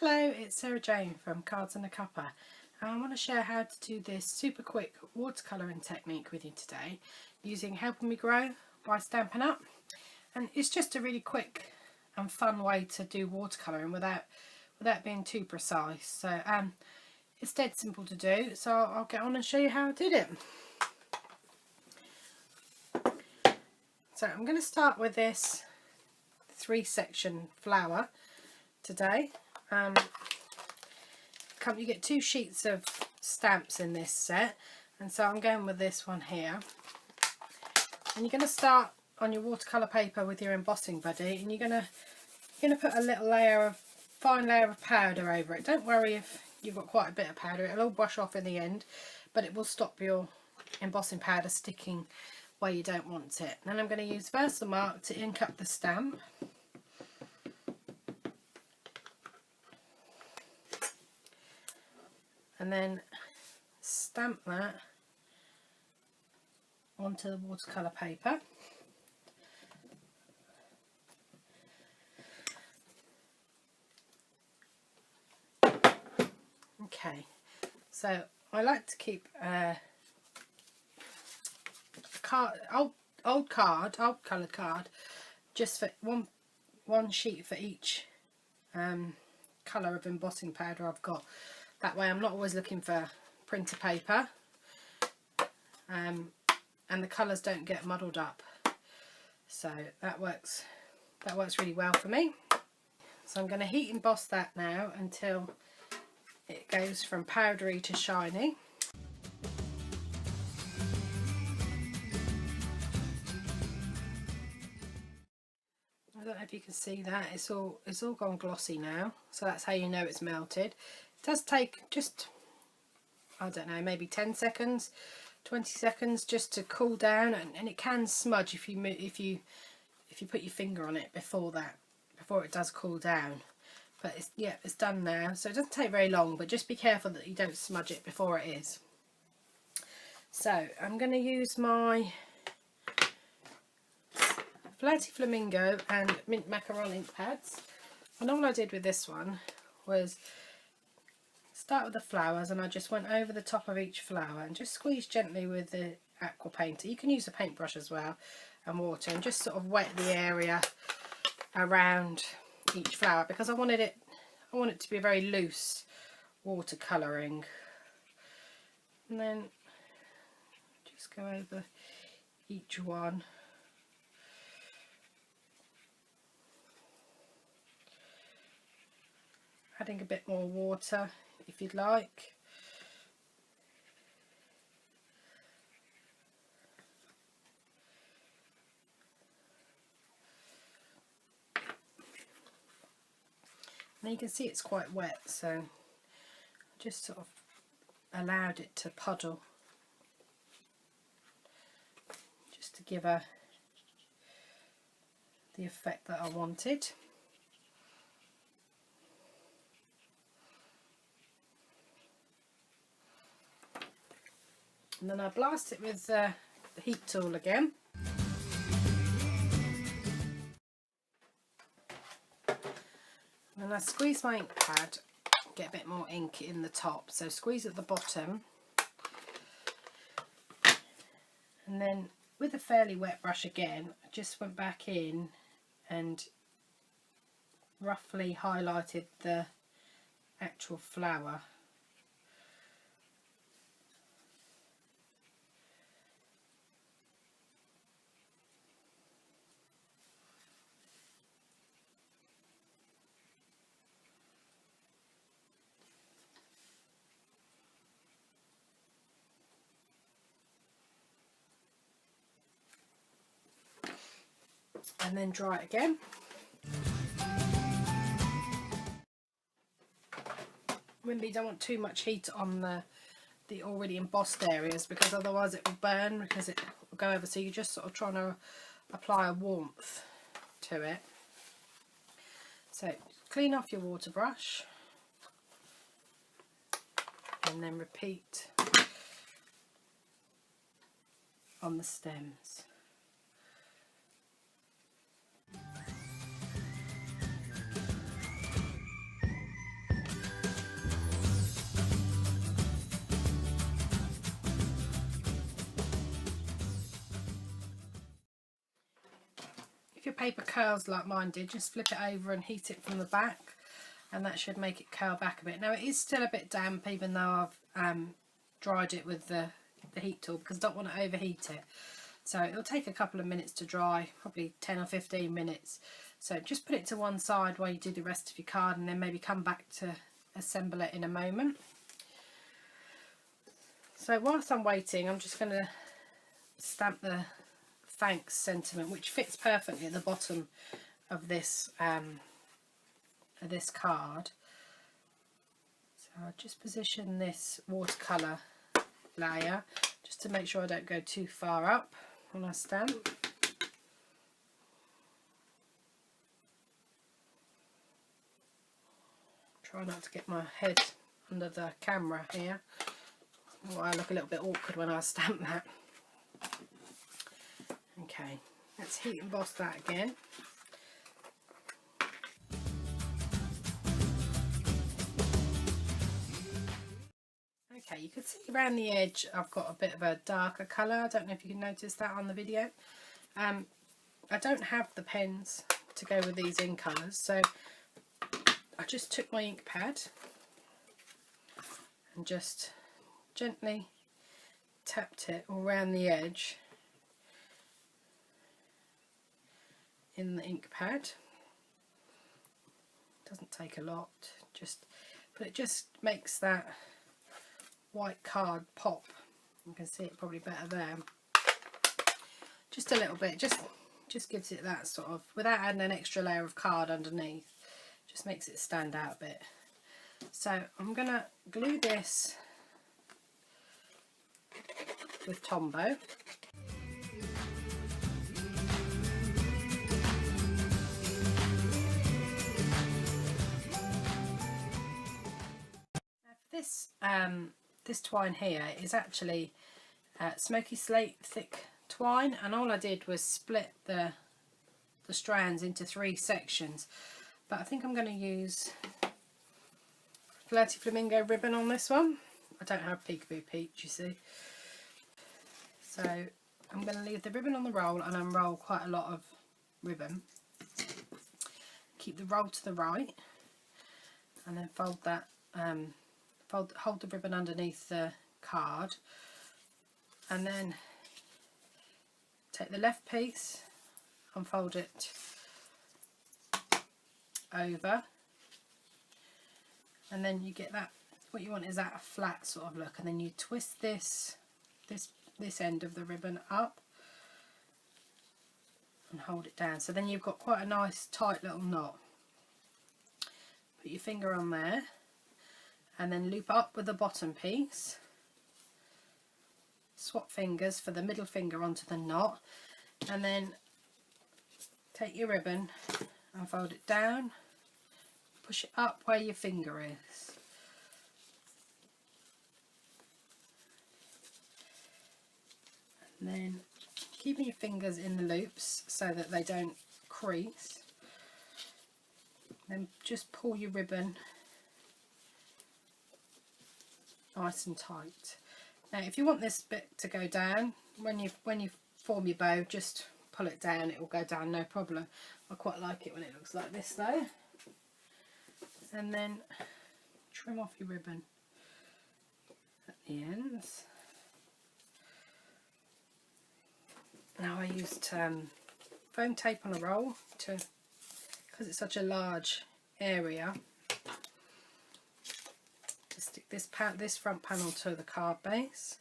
Hello, it's Sarah Jane from Cards and a Cuppa, and I want to share how to do this super quick watercolouring technique with you today using Helping Me Grow by Stampin' Up. And it's just a really quick and fun way to do watercolouring without being too precise. So it's dead simple to do, so I'll get on and show you how I did it. So I'm going to start with this 3-section flower today. You get 2 sheets of stamps in this set, and so I'm going with this one here. And you're going to start on your watercolour paper with your embossing buddy, and you're going to put a little fine layer of powder over it. Don't worry if you've got quite a bit of powder, it'll all brush off in the end, but it will stop your embossing powder sticking where you don't want it. Then I'm going to use Versamark to ink up the stamp. And then stamp that onto the watercolour paper. Okay, so I like to keep old coloured card, just for one sheet for each colour of embossing powder I've got. That way I'm not always looking for printer paper, and the colours don't get muddled up. So that works really well for me. So I'm going to heat emboss that now until it goes from powdery to shiny. I don't know if you can see that, it's all gone glossy now, so that's how you know it's melted. It does take just, I don't know, maybe 10 seconds, 20 seconds just to cool down, and it can smudge if you put your finger on it before it does cool down. But it's done now, so it doesn't take very long, but just be careful that you don't smudge it before it is. So I'm going to use my Flirty Flamingo and Mint Macaron ink pads, and all I did with this one was start with the flowers, and I just went over the top of each flower and just squeeze gently with the aqua painter. You can use a paintbrush as well, and water, and just sort of wet the area around each flower, because I want it to be a very loose watercolouring. And then just go over each one. Adding a bit more water if you'd like. Now you can see it's quite wet, so I just sort of allowed it to puddle, just to give her the effect that I wanted. And then I blast it with the heat tool again. And I squeeze my ink pad, get a bit more ink in the top, so squeeze at the bottom, and then with a fairly wet brush again, I just went back in and roughly highlighted the actual flower. And then dry it again. Remember, you don't want too much heat on the already embossed areas, because otherwise it will burn, because it will go over. So you're just sort of trying to apply a warmth to it. So clean off your water brush and then repeat on the stems. your paper curls like mine did, just flip it over and heat it from the back, and that should make it curl back a bit. Now it is still a bit damp even though I've dried it with the heat tool, because I don't want to overheat it. So it'll take a couple of minutes to dry, probably 10 or 15 minutes. So just put it to one side while you do the rest of your card, and then maybe come back to assemble it in a moment. So whilst I'm waiting, I'm just going to stamp the thanks sentiment, which fits perfectly at the bottom of this card. So I'll just position this watercolour layer just to make sure I don't go too far up when I stamp. Try not to get my head under the camera here. Oh, I look a little bit awkward when I stamp that. Okay, let's heat emboss that again. Okay, you can see around the edge I've got a bit of a darker colour. I don't know if you can notice that on the video. I don't have the pens to go with these in colours, so I just took my ink pad and just gently tapped it all around the edge in the ink pad. Doesn't take a lot, but it just makes that white card pop. You can see it probably better there. Just a little bit, just gives it that sort of, without adding an extra layer of card underneath, just makes it stand out a bit. So I'm gonna glue this with Tombow. This twine here is actually smoky slate thick twine, and all I did was split the strands into 3 sections, but I think I'm going to use Flirty Flamingo ribbon on this one. I don't have Peekaboo Peach, you see, so I'm going to leave the ribbon on the roll and unroll quite a lot of ribbon. Keep the roll to the right, and then fold that hold the ribbon underneath the card, and then take the left piece, unfold it over, and then you get that, what you want is that flat sort of look, and then you twist this end of the ribbon up and hold it down, so then you've got quite a nice tight little knot. Put your finger on there and then loop up with the bottom piece, swap fingers for the middle finger onto the knot, and then take your ribbon and fold it down, push it up where your finger is, and then keeping your fingers in the loops so that they don't crease, then just pull your ribbon nice and tight. Now if you want this bit to go down, when you form your bow, just pull it down, it will go down no problem. I quite like it when it looks like this though. And then trim off your ribbon at the ends. Now I used foam tape on a roll because it's such a large area, to stick this front panel to the card base.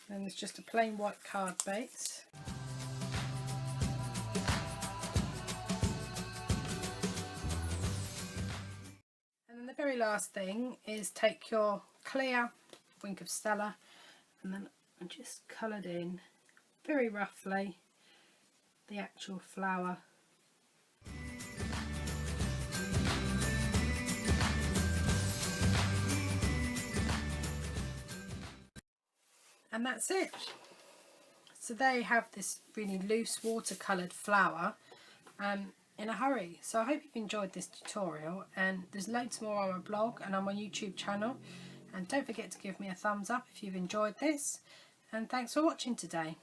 Then there's just a plain white card base. The very last thing is take your clear Wink of Stella, and then I just coloured in very roughly the actual flower. And that's it. So there you have this really loose watercoloured flower in a hurry. So I hope you've enjoyed this tutorial, and there's loads more on my blog and on my YouTube channel, and don't forget to give me a thumbs up if you've enjoyed this, and thanks for watching today.